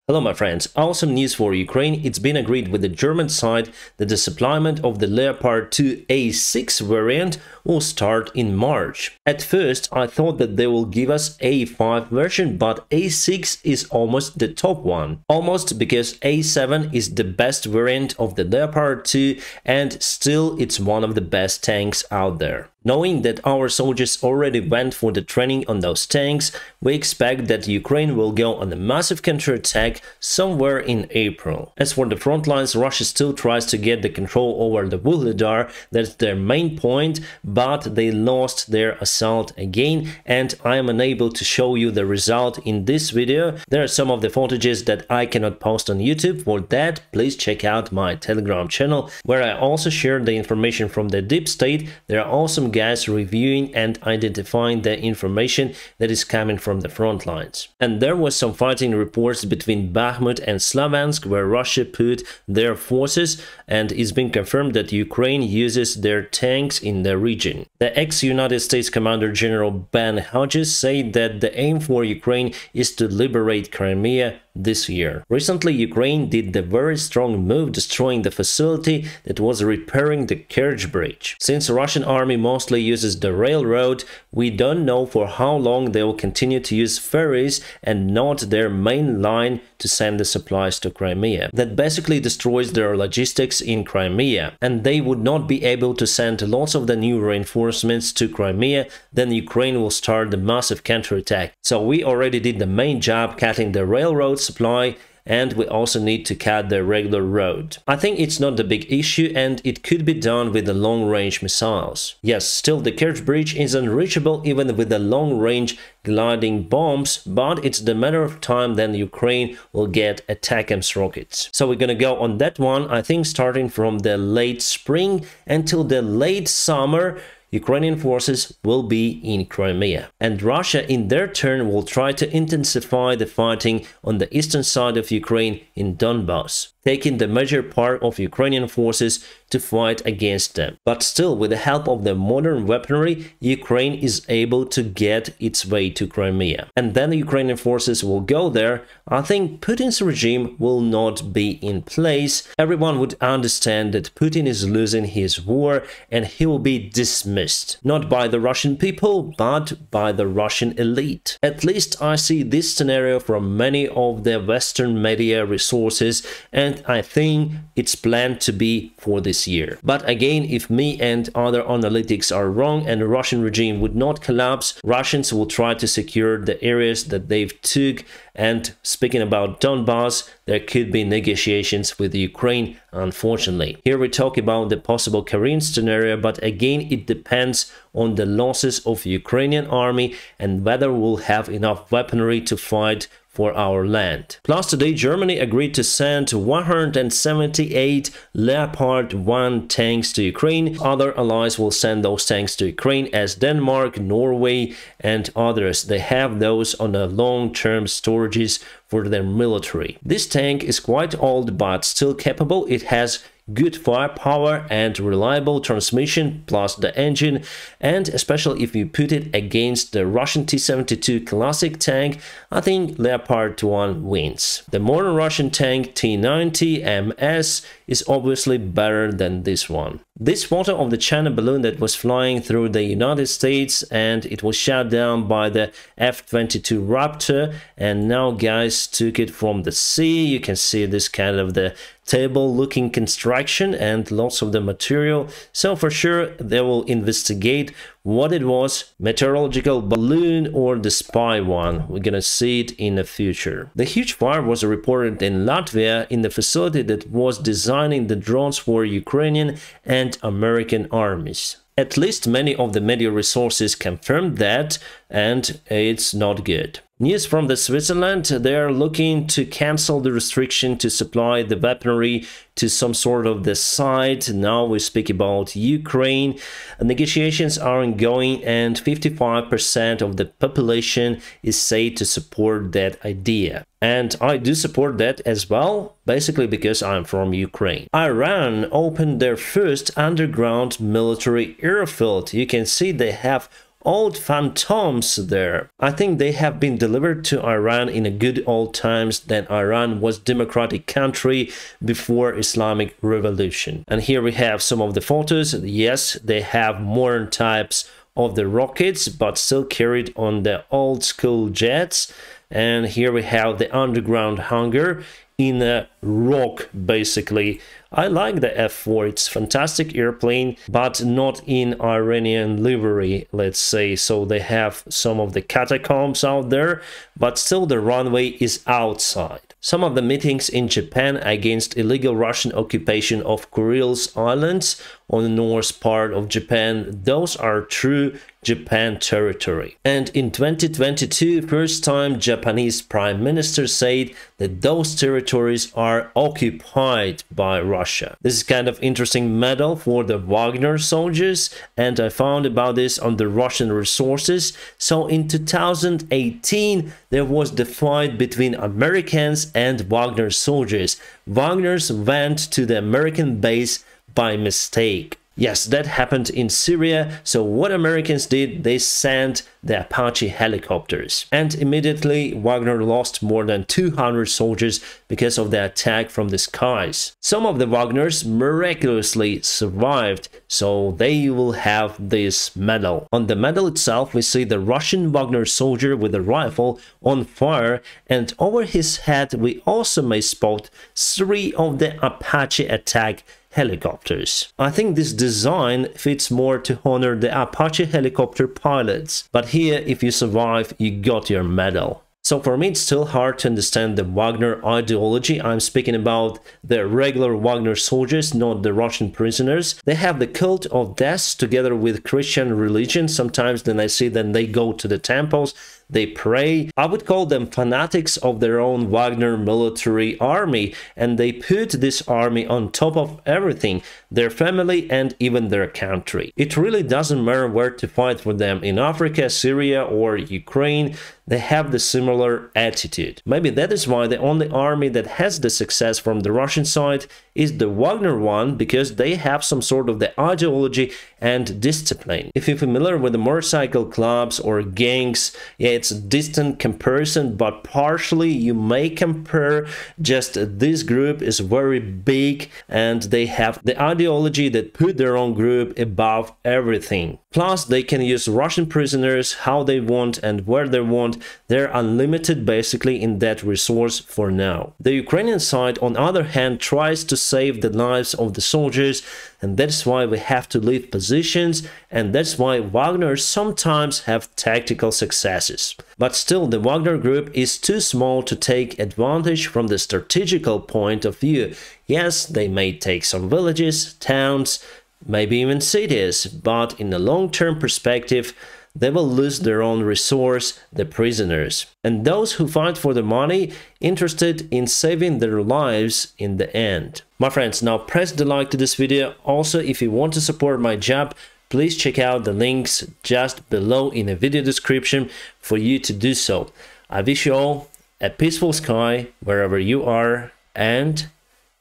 Hello my friends, awesome news for Ukraine. It's been agreed with the German side that the supplyment of the Leopard 2 A6 variant will start in March. At first I thought that they will give us A5 version, but A6 is almost the top one. Almost, because A7 is the best variant of the Leopard 2 and still it's one of the best tanks out there. Knowing that our soldiers already went for the training on those tanks, we expect that Ukraine will go on a massive counterattack somewhere in April. As for the front lines, Russia still tries to get the control over the Vuhledar, that's their main point, but they lost their assault again, and I am unable to show you the result in this video. There are some of the footages that I cannot post on YouTube. For that, please check out my Telegram channel, where I also share the information from the deep state. There are awesome guys reviewing and identifying the information that is coming from the front lines. And there was some fighting reports between Bakhmut and Slaviansk, where Russia put their forces, and it's been confirmed that Ukraine uses their tanks in the region. The ex-United States Commander General Ben Hodges said that the aim for Ukraine is to liberate Crimea this year. Recently, Ukraine did the very strong move, destroying the facility that was repairing the Kerch Bridge. Since the Russian army mostly uses the railroad, we don't know for how long they will continue to use ferries and not their main line to send the supplies to Crimea. That basically destroys their logistics in Crimea, and they would not be able to send lots of the new reinforcements to Crimea. Then Ukraine will start the massive counterattack. So we already did the main job, cutting the railroad supply, and we also need to cut the regular road. I think it's not the big issue, and it could be done with the long-range missiles. Yes, still the Kerch Bridge is unreachable even with the long-range gliding bombs, but it's the matter of time then Ukraine will get ATACMS rockets. So we're gonna go on that one, I think starting from the late spring until the late summer. Ukrainian forces will be in Crimea, and Russia in their turn will try to intensify the fighting on the eastern side of Ukraine in Donbass, taking the major part of Ukrainian forces to fight against them. But still, with the help of the modern weaponry, Ukraine is able to get its way to Crimea. And then the Ukrainian forces will go there. I think Putin's regime will not be in place. Everyone would understand that Putin is losing his war and he will be dismissed. Not by the Russian people, but by the Russian elite. At least I see this scenario from many of the Western media resources, and I think it's planned to be for this year. But again, if me and other analytics are wrong and the Russian regime would not collapse, Russians will try to secure the areas that they've took. And speaking about Donbass, there could be negotiations with Ukraine, unfortunately. Here we talk about the possible Korean scenario, but again it depends on the losses of Ukrainian army and whether we'll have enough weaponry to fight for our land. Plus, today Germany agreed to send 178 Leopard 1 tanks to Ukraine. Other allies will send those tanks to Ukraine, as Denmark, Norway and others. They have those on a long-term storages for their military. This tank is quite old but still capable. It has good firepower and reliable transmission, plus the engine, and especially if you put it against the Russian T-72 classic tank, I think Leopard 1 wins. The modern Russian tank T-90 MS is obviously better than this one. This photo of the China balloon that was flying through the United States, and it was shot down by the F-22 Raptor, and now guys took it from the sea. You can see this kind of the table looking construction and lots of the material. So for sure they will investigate what it was, meteorological balloon or the spy one. We're gonna see it in the future. The huge fire was reported in Latvia, in the facility that was designing the drones for Ukrainian and American armies. At least many of the media resources confirmed that, and it's not good. News from the Switzerland, they are looking to cancel the restriction to supply the weaponry to some sort of the site. Now we speak about Ukraine. Negotiations are ongoing and 55% of the population is said to support that idea. And I do support that as well, basically because I'm from Ukraine. Iran opened their first underground military airfield. You can see they have old phantoms there. I think they have been delivered to Iran in a good old times when Iran was democratic country before Islamic revolution. And here we have some of the photos. Yes, they have modern types of the rockets, but still carried on the old school jets. And here we have the underground hangar in a rock, basically. I like the F4, it's fantastic airplane, but not in Iranian livery, let's say. So they have some of the catacombs out there, but still the runway is outside. Some of the meetings in Japan against illegal Russian occupation of Kurils Islands on the north part of Japan, those are true Japan territory. And in 2022, first time Japanese Prime Minister said that those territories are occupied by Russia. This is kind of interesting medal for the Wagner soldiers, and I found about this on the Russian resources. So in 2018, there was the fight between Americans and Wagner soldiers. Wagners went to the American base by mistake. Yes, that happened in Syria. So what Americans did, they sent the Apache helicopters. And immediately Wagner lost more than 200 soldiers because of the attack from the skies. Some of the Wagners miraculously survived, so they will have this medal. On the medal itself, we see the Russian Wagner soldier with a rifle on fire, and over his head we also may spot 3 of the Apache attack helicopters. I think this design fits more to honor the Apache helicopter pilots, but here if you survive, you got your medal. So for me, it's still hard to understand the Wagner ideology. I'm speaking about the regular Wagner soldiers, not the Russian prisoners. They have the cult of death together with Christian religion. Sometimes then I see them, they go to the temples, they pray. I would call them fanatics of their own Wagner military army, and they put this army on top of everything, their family and even their country. It really doesn't matter where to fight for them, in Africa, Syria or Ukraine. They have the similar attitude. Maybe that is why the only army that has the success from the Russian side is the Wagner one, because they have some sort of the ideology and discipline. If you're familiar with the motorcycle clubs or gangs, yeah, it's a distant comparison, but partially you may compare. Just this group is very big and they have the ideology that put their own group above everything. Plus, they can use Russian prisoners how they want and where they want. They're unlimited basically in that resource for now. The Ukrainian side, on the other hand, tries to save the lives of the soldiers, and that's why we have to leave positions, and that's why Wagner sometimes have tactical successes. But still, the Wagner group is too small to take advantage from the strategical point of view. Yes, they may take some villages, towns, maybe even cities, but in the long-term perspective, they will lose their own resource, the prisoners. And those who fight for the money, interested in saving their lives in the end. My friends, now press the like to this video. Also, if you want to support my job, please check out the links just below in the video description for you to do so. I wish you all a peaceful sky wherever you are, and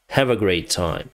have a great time.